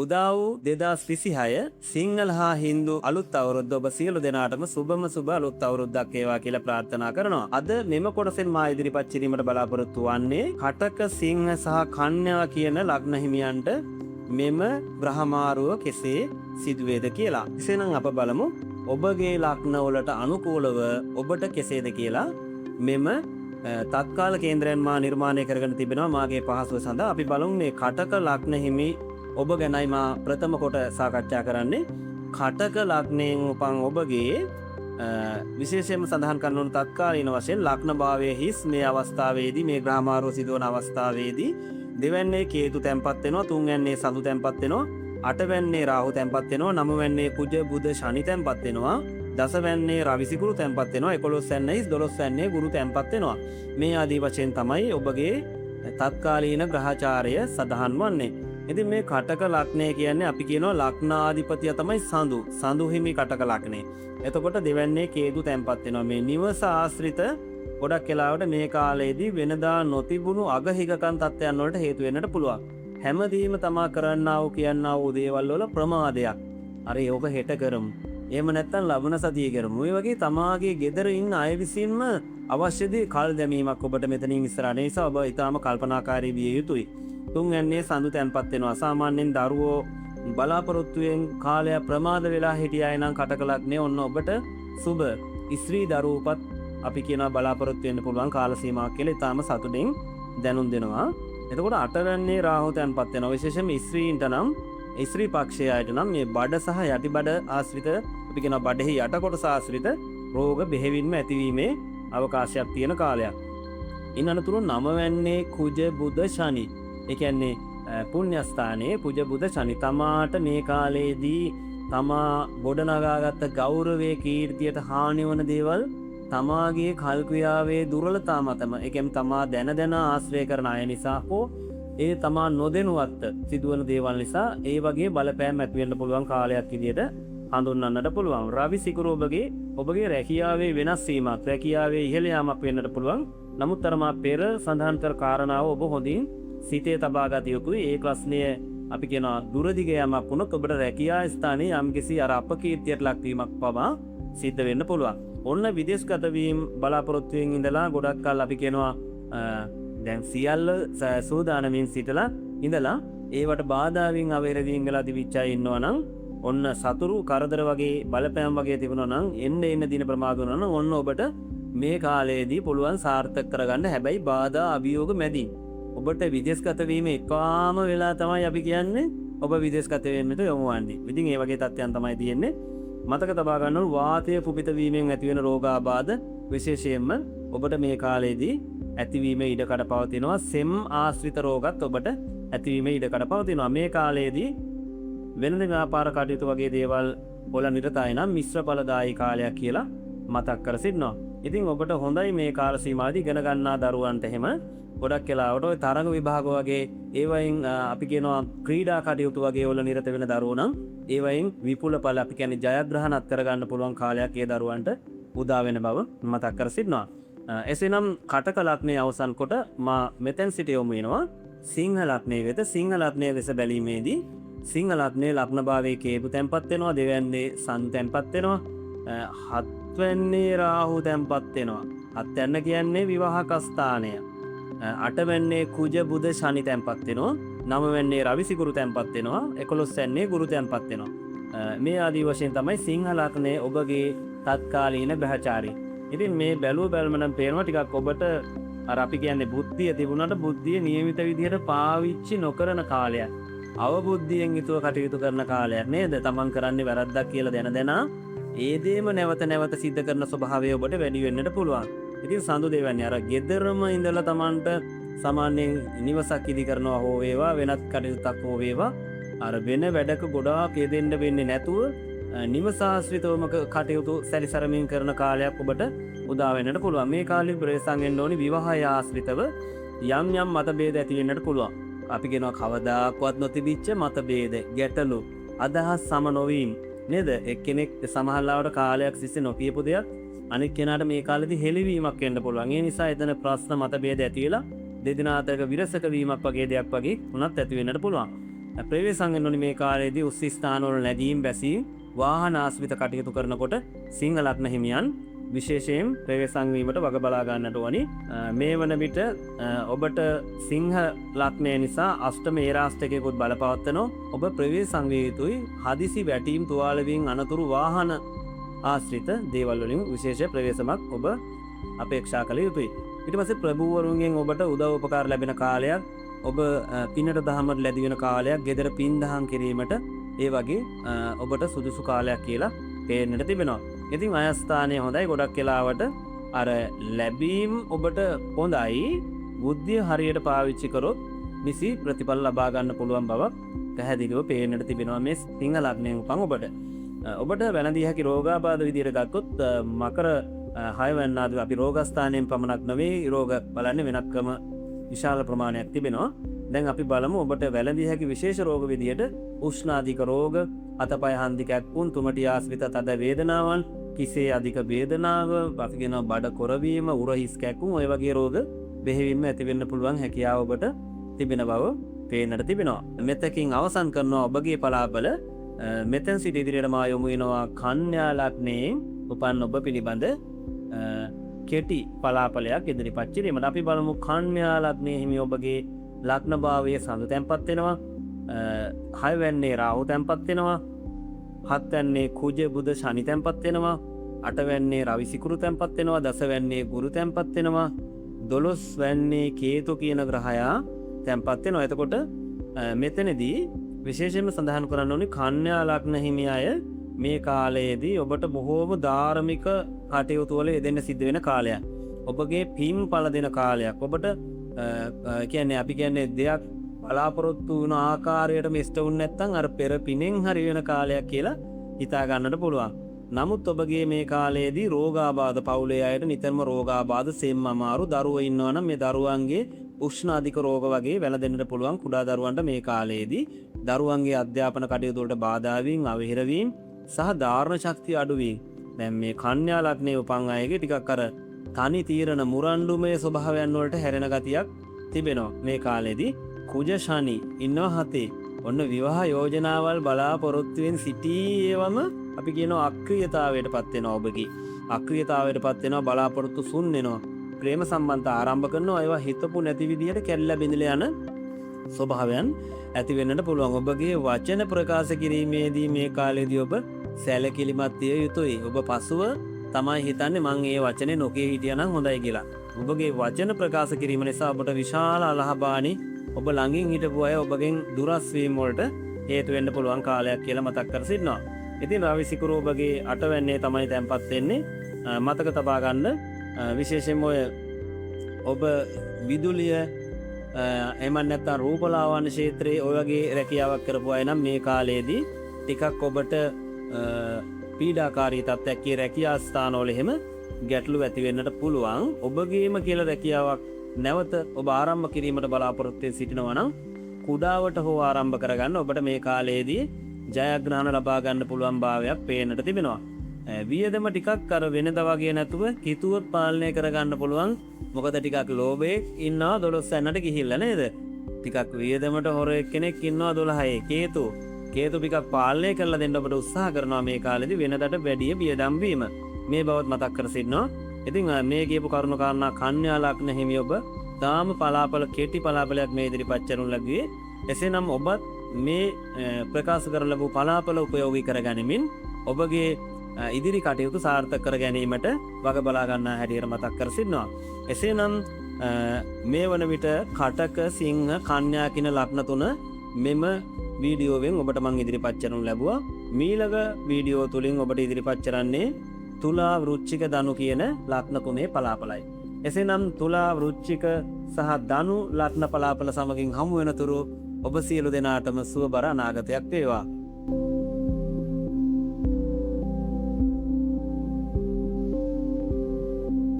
උදා වූ 2026 සිංහල හා හින්දු අලුත් අවුරුද්ද ඔබ සියලු දෙනාටම සුබම සුබ අලුත් අවුරුද්දක් වේවා කියලා ප්‍රාර්ථනා කරනවා. අද මෙම කොටසෙන් මා ඉදිරිපත් කිරීමට බලාපොරොත්තු වන්නේ කටක සිංහ සහ කන්‍යා කියන ලග්න හිමියන්ට මෙම ග්‍රහමාරුව කෙසේ සිදුවේද කියලා. එසේනම් අප බලමු ඔබගේ ලග්න වලට අනුකූලව ඔබට කෙසේද කියලා. මෙම තත්කාල කේන්ද්‍රයන් මා නිර්මාණය කරගෙන තිබෙනවා මාගේ පහසුව සඳහා. අපි බලමු මේ කටක ලග්න හිමි ඔබ ගැනයි මා ප්‍රථම කොට සාකච්ඡා කරන්නේ. කටක ලග්නයෙන් උපන් ඔබගේ විශේෂයෙන්ම සඳහන් කරන ඕන තත්කාලීන වශයෙන් ලග්න භාවයේ හිස් මේ අවස්ථාවේදී මේ ග්‍රහමාරුව සිදුවන අවස්ථාවේදී දෙවැන්නේ කේතු තැන්පත් වෙනවා, තුන්වැන්නේ සඳු තැන්පත් වෙනවා, අටවැන්නේ රාහු තැන්පත් වෙනවා, නවවැන්නේ කුජ බුධ ශනි තැන්පත් වෙනවා, දසවැන්නේ රවි සිකුරු තැන්පත් වෙනවා, 11 වැන්නේ හිස්, 12 වැන්නේ ගුරු තැන්පත් වෙනවා. මේ ආදී වශයෙන් තමයි ඔබගේ තත්කාලීන ග්‍රහචාරය සඳහන් වන්නේ. ඉතින් මේ කටක ලග්නය කියන්නේ අපි කියනවා ලග්නාධිපතිය තමයි සඳු. සඳු හිමි කටක ලග්නේ. එතකොට දෙවැන්නේ කේතු තැන්පත් වෙනවා. මේ නිවස ආශ්‍රිත ගොඩක් වෙලාවට මේ කාලේදී වෙනදා නොතිබුණු අගහිගකම් තත්ත්වයන් වලට හේතු වෙන්නට පුළුවන්. හැමදීම තමා කරන්නා වූ කියන්නා වූ දේවල් වල ප්‍රමාදයක්. අර ඒක හෙට කරමු. එහෙම නැත්නම් ලබන සතියේ කරමු. මේ වගේ තමාගේ ගෙදර ඉන්න අය විසින්ම අවශ්‍යදී කල් දැමීමක් ඔබට මෙතනින් ඉස්සරහ නිසා ඔබ ඊටාම කල්පනාකාරී විය යුතුයි. තුන්වැන්නේ සඳු තැන්පත් වෙනවා. සාමාන්‍යයෙන් දරුවෝ බලාපොරොත්තුවෙන් කාලය ප්‍රමාද වෙලා හිටියා නම් කටක ලග්නේ ඔන්න ඔබට සුබ ස්ත්‍රී දරුවෝපත් අපි කියනවා බලාපොරොත්තු වෙන්න පුළුවන් කාල සීමාවක් කියලා ඊටාම සතුටින් දැනුම් දෙනවා. එතකොට අටවැන්නේ රාහු තැන්පත් වෙනවා. විශේෂයෙන්ම ස්ත්‍රීන්ට නම් ස්ත්‍රී පක්ෂයේ අයට නම් මේ බඩ සහ යටි බඩ ආශ්‍රිත අපි කියනවා බඩෙහි යට කොටස ආශ්‍රිත රෝග බෙහෙවින්ම ඇතිවීමේ අවකාශයක් තියෙන කාලයක්. ඉන් අනතුරු නවවැන්නේ කුජ බුධ ශනි. ඒ කියන්නේ පුණ්‍යස්ථානයේ කුජ බුධ ශනි තමාට මේ කාලයේදී තමා ගොඩනගාගත්ත ගෞරවයේ කීර්තියට හානි වන දේවල් තමාගේ කල්ක්‍රියාවේ දුර්වලතා මතම ඒ කියන්නේ තමා දැන ආශ්‍රය කරන අය නිසා හෝ ඒ තමා නොදැනුවත් සිදුවන දේවල් නිසා ඒ වගේ බලපෑම් ඇති වෙන්න පුළුවන් කාලයක් විදියට හඳුන්වන්නට පුළුවන්. රවි සිකුරු ඔබගේ රැකියාවේ වෙනස් වීමක්, රැකියාවේ ඉහළ යාමක් වෙන්නට පුළුවන්. නමුත් අර මා පෙර සඳහන් කර කාරණාව ඔබ හොඳින් සිතේ තබා ගත යුතුයි. ඒ ප්‍රශ්නය අපි කියනවා දුරදිග යමක් වුණොත් ඔබට රැකියා ස්ථානයේ යම්කිසි අර අපකීර්තියට ලක්වීමක් පවා සිද්ධ වෙන්න පුළුවන්. ඔන්න විදේශගත වීම බලාපොරොත්තුවෙන් ඉඳලා ගොඩක් කල් අපි කියනවා දැන් සියල්ල සූදානමින් සිටලා ඉඳලා ඒවට බාධාවෙන් අවේරදීන් වෙලා තිබිච්ච අය ඉන්නවා නම් ඔන්න සතුරු කරදර වගේ බලපෑම් වගේ තිබුණා නම් එන්න දින ප්‍රමාද වුණා නම් ඔන්න ඔබට මේ කාලයේදී පුළුවන් සාර්ථක කරගන්න. හැබැයි බාධා අභියෝග මැදින් ඔබට විදේශගත වීම එකාම වෙලා තමයි අපි කියන්නේ ඔබ විදේශගත වෙන්නට යොමු වන්නේ. ඉතින් ඒ වගේ තත්ත්වයන් තමයි තියෙන්නේ. මතක තබා ගන්න ඕන වාතය පුපිත වීමෙන් ඇතිවෙන රෝගාබාධ විශේෂයෙන්ම ඔබට මේ කාලයේදී ඇතිවීම ඉඩකඩ පවතිනවා. සෙම් ආශ්‍රිත රෝගත් ඔබට ඇතිවීම ඉඩකඩ පවතිනවා. මේ කාලයේදී වෙනද ව්‍යාපාර කටයුතු වගේ දේවල් වල නිරතයි නම් මිශ්‍ර ඵලදායී කාලයක් කියලා මතක් කර සිටිනවා. ඉතින් ඔබට හොඳයි මේ කාල සීමාවේදී ඉගෙන ගන්නා දරුවන්ට එහෙම ගොඩක් වෙලාවට ඔය තරඟ විභාග වගේ ඒවයින් අපි කියනවා ක්‍රීඩා කටයුතු වගේ වල නිරත වෙන දරුවෝ නම් ඒවයින් විපුල ඵල අපි කියන්නේ ජයග්‍රහණ අත්කර ගන්න පුළුවන් කාලයක් ඒ දරුවන්ට උදා වෙන බව මතක් කර සිටිනවා. එසේනම් කටක ලග්නයේ අවසන් කොට මා මෙතෙන් සිට යොමු වෙනවා සිංහ ලග්නයේ වෙත. සිංහ ලග්නයේ දෙස බැලීමේදී සිංහ ලග්නයේ ලග්න භාවයේ කේතු තැන්පත් වෙනවා, දෙවැන්නේ සන් තැන්පත් වෙනවා, හත්වැන්නේ රාහු තැන්පත් වෙනවා. හත්වැන්න කියන්නේ විවාහක ස්ථානය. අටවැන්නේ කුජ බුධ ශනි තැන්පත් වෙනවා, නවවැන්නේ රවි සිකුරු තැන්පත් වෙනවා, 11 වැන්නේ ගුරු තැන්පත් වෙනවා. මේ ආදී වශයෙන් තමයි සිංහ ලග්නයේ ඔබගේ තත්කාලීන ග්‍රහචාරය. ඉතින් මේ බැලුව බැලමනම් පේනවා ටිකක් ඔබට අර අපි කියන්නේ බුද්ධිය තිබුණාට බුද්ධිය නියමිත විදිහට පාවිච්චි නොකරන කාලයක්. අවබුද්ධියෙන් යුතුව කටයුතු කරන කාලයක් නේද? තමන් කරන්නේ වැරද්දක් කියලා දැන ඒ දේම නැවත සිද්ධ කරන ස්වභාවය ඔබට වැඩි වෙන්නට පුළුවන්. ඉතින් සඳු දෙවන්නේ අර ගෙදරම ඉඳලා තමන්ට සාමාන්‍යයෙන් නිවසක් ඉදි කරනවා හෝ වේවා වෙනත් කටයුත්තක් හෝ වේවා අර වෙන වැඩක ගොඩාක් යෙදෙන්න වෙන්නේ නැතුව නිවස ආශ්‍රිතවම කටයුතු සැරිසරමින් කරන කාලයක් ඔබට උදා වෙන්නට පුළුවන්. මේ කාලේ ප්‍රවේශම් වෙන්න ඕනි විවාහය ආශ්‍රිතව යම් මතභේද ඇති වෙන්නට පුළුවන්. අපි කියනවා කවදාකවත් නොතිබිච්ච මතභේද, ගැටලු, අදහස් සම නොවීම නේද? එක්කෙනෙක් සමහරවිට කාලයක් තිස්සේ නොකියපු දෙයක් අනිත් කෙනාට මේ කාලෙදී හෙළිවීමක් වෙන්න පුළුවන්. ඒ නිසා එතන ප්‍රශ්න මතභේද ඇති වෙලා දෙදෙනා අතර විරසක වීමක් වගේ දෙයක් වගේ උනත් ඇති වෙන්නට පුළුවන්. ප්‍රවේශම් වෙන්න ඕනි මේ කාලයේදී උස් ස්ථානවල නැදීම් බැසීම් වාහන ආශ්‍රිත කටයුතු කරනකොට සිංහ ලග්න හිමියන් විශේෂයෙන් ප්‍රවේශම් වීමට වග බලා ගන්නට ඕනි. මේ වන විට ඔබට සිංහ ලග්නය නිසා අෂ්ටම ඒරාෂ්ටකයකුත් බලපවත්වනවා. ඔබ ප්‍රවේශම් විය යුතුයි. හදිසි වැටීම් තුවාල වීම අනතුරු වාහන ආශ්‍රිත දේවල් වලින් විශේෂ ප්‍රවේශමක් ඔබ අපේක්ෂා කළ යුතුයි. ඊට පස්සේ ප්‍රභූවරුන්ගෙන් ඔබට උදව් උපකාර ලැබෙන කාලයක්, ඔබ පිනට දහමට ලැබි වෙන කාලයක්, ගෙදර පින් දහම් කිරීමට ඒ වගේ ඔබට සුදුසු කාලයක් කියලා පේන්නට තිබෙනවා. ඉතින් අයස්ථානය හොඳයි. ගොඩක් වෙලාවට අර ලැබීම් ඔබට හොඳයි. බුද්ධිය හරියට පාවිච්චි කරොත් නිසි ප්‍රතිඵල ලබා ගන්න පුළුවන් බවක් පැහැදිලිව පේන්නට තිබෙනවා මේ සිංහ ලග්නයෙන් උපන් ඔබට. ඔබට වැළඳිය හැකි රෝගාබාධ විදියට ගත්තොත් මකර 6 වෙනිදාදී අපි රෝගස්ථානයෙන් පමණක් නෙවෙයි රෝග බලන්නේ වෙනත් ක්‍රම විශාල ප්‍රමාණයක් තිබෙනවා. දැන් අපි බලමු ඔබට වැළඳිය හැකි විශේෂ රෝග විදියට උෂ්ණාධික රෝග, අතපය හන්දි කැක්කුම්, තුමටි ආශ්‍රිත තද වේදනාවන්, කිසේ අධික වේදනාව, අපි කියනවා බඩ කොරවීම, උරහිස් කැක්කුම්, ඔය වගේ රෝග බෙහෙවින්ම ඇති වෙන්න පුළුවන් හැකියාව ඔබට තිබෙන බව පේන්නට තිබෙනවා. මෙතකින් අවසන් කරනවා ඔබගේ පලාපල. මෙතෙන් සිට ඉදිරියට මා යොමු වෙනවා කන්‍යා ලග්නයෙන් උපන් ඔබ පිළිබඳ කෙටි පලාපලයක් ඉදිරිපත් කිරීමට. අපි බලමු කන්‍යා ලග්නයේ හිමි ඔබගේ ලග්න භාවයේ සඳ තැන්පත් වෙනවා. 6 වෙන්නේ රාහු තැන්පත් වෙනවා. 7 වෙන්නේ කුජ බුධ ශනි තැන්පත් වෙනවා. 8 වෙන්නේ රවි සිකුරු තැන්පත් වෙනවා. 10 වෙන්නේ ගුරු තැන්පත් වෙනවා. 12 වෙන්නේ කේතු කියන ග්‍රහයා තැන්පත් වෙනවා. එතකොට මෙතනදී විශේෂයෙන්ම සඳහන් කරන්න ඕනි කන්‍යා ලග්න හිමි අය මේ කාලයේදී ඔබට බොහෝම ධාර්මික කටයුතු වල යෙදෙන්න සිද්ධ වෙන කාලයක්. ඔබගේ පින් පළ දෙන කාලයක්. ඔබට කියන්නේ අපි කියන්නේ දෙයක් බලාපොරොත්තු වුණ ආකාරයටම ඉෂ්ට වුනේ නැත්නම් අර පෙර පිනෙන් හරි වෙන කාලයක් කියලා හිතා ගන්නට පුළුවන්. නමුත් ඔබගේ මේ කාලයේදී රෝගාබාධ පවුලේ අයට නිතරම රෝගාබාධ සෙම් අමාරු දරුවෝ ඉන්නවනම් මේ දරුවන්ගේ උෂ්ණ අධික රෝග වගේ වැළඳෙන්නට පුළුවන්. කුඩා දරුවන්ට මේ කාලයේදී දරුවන්ගේ අධ්‍යාපන කටයුතු වලට බාධා වීම, අවහිර වීම සහ ධාරණ ශක්තිය අඩු වීම. දැන් මේ කන්‍යා ලග්නයේ උපන් අයගේ ටිකක් අර තනි තීරණ මුරණ්ඩුමය ස්වභාවයන් වලට හැරෙන ගතියක් තිබෙනවා. මේ කාලෙදී කුජ ශනි ඉන්නවා 7. ඔන්න විවාහ යෝජනාවල් බලාපොරොත්තුවෙන් සිටීවම අපි කියනවා අක්‍රියතාවයට පත් වෙනවා. ඔබගේ අක්‍රියතාවයට පත් වෙනවා, බලාපොරොත්තු සුන් වෙනවා, ප්‍රේම සම්බන්ධ ආරම්භ කරනවා. ඒවා හිතපු නැති විදියට කැඩලා බිඳලා යන ස්වභාවයන් ඇති වෙන්නට පුළුවන්. ඔබගේ වචන ප්‍රකාශ කිරීමේදී මේ කාලේදී ඔබ සැලකිලිමත් විය යුතුයි. ඔබ පසුව තමයි හිතන්නේ මං ඒ වචනේ නොකිය හිටියනම් හොඳයි කියලා. ඔබගේ වචන ප්‍රකාශ කිරීම නිසා ඔබට විශාල අලහබානි, ඔබ ළඟින් හිටපු අය ඔබගෙන් දුරස් වීම වලට හේතු වෙන්න පුළුවන් කාලයක් කියලා මතක් කර සිටිනවා. ඉතින් රවි සිකුරු ඔබගේ 8 වෙනිදා තමයි තැන්පත් වෙන්නේ. මතක තබා ගන්න. විශේෂයෙන්ම ඔබ විදුලිය එහෙම නැත්නම් රූපලාවන්‍ය ක්ෂේත්‍රයේ ඔය වගේ රැකියාවක් කරපු අය නම් මේ කාලයේදී ටිකක් ඔබට පීඩාකාරී තත්ත්වයක් කිය රැකියා ස්ථානවල එහෙම ගැටලු ඇති වෙන්නට පුළුවන්. ඔබගේම කියලා රැකියාවක් නැවත ඔබ ආරම්භ කිරීමට බලාපොරොත්තු වෙ සිටිනවා නම් කුඩාවට හෝ ආරම්භ කරගන්න ඔබට මේ කාලයේදී ජයග්‍රහණ ලබා ගන්න පුළුවන් භාවයක් පේන්නට තිබෙනවා. වියදම ටිකක් අර වෙනද වගේ නැතුව හිතුවත් පාලනය කරගන්න පුළුවන්. මොකද ටිකක් ලෝභයේ ඉන්නවා 12 යනට ගිහිල්ලා නේද? ටිකක් වියදමට හොරෙක් කෙනෙක් ඉන්නවා 12. කේතු ටිකක් පාලනය කරලා දෙන්න ඔබට උත්සාහ කරනවා මේ කාලෙදී වෙනදට වැඩිය වියදම් වීම. මේ බවත් මතක් කර සිටිනවා. ඉතින් මේ කියපු කරුණු කාරණා කන්‍යා ලග්න හිමි ඔබ තාම පලාපල කෙටි පලාපලයක් මේ ඉදිරිපත් කරනු ලැබුවේ. එසේනම් ඔබත් මේ ප්‍රකාශ කර ලැබූ පලාපල උපයෝගී කරගනිමින් ඔබගේ ඉදිරි කටයුතු සාර්ථක කර ගැනීමට වග බලා ගන්නා හැටියට මතක් කර සිටිනවා. එසේනම් මේ වන විට කටක, සිංහ, කන්‍යා කියන ලග්න තුන මෙම වීඩියෝවෙන් ඔබට මම ඉදිරිපත් කරනු ලැබුවා. මීළඟ වීඩියෝ තුලින් ඔබට ඉදිරිපත් කරන්නේ තුලා, වෘශ්චික, ධනු කියන ලග්න තුනේ පලාපලයි. එසේනම් තුලා, වෘශ්චික සහ ධනු ලග්න පලාපල සමගින් හමු වෙනතුරු ඔබ සියලු දෙනාටම සුවබර අනාගතයක් වේවා.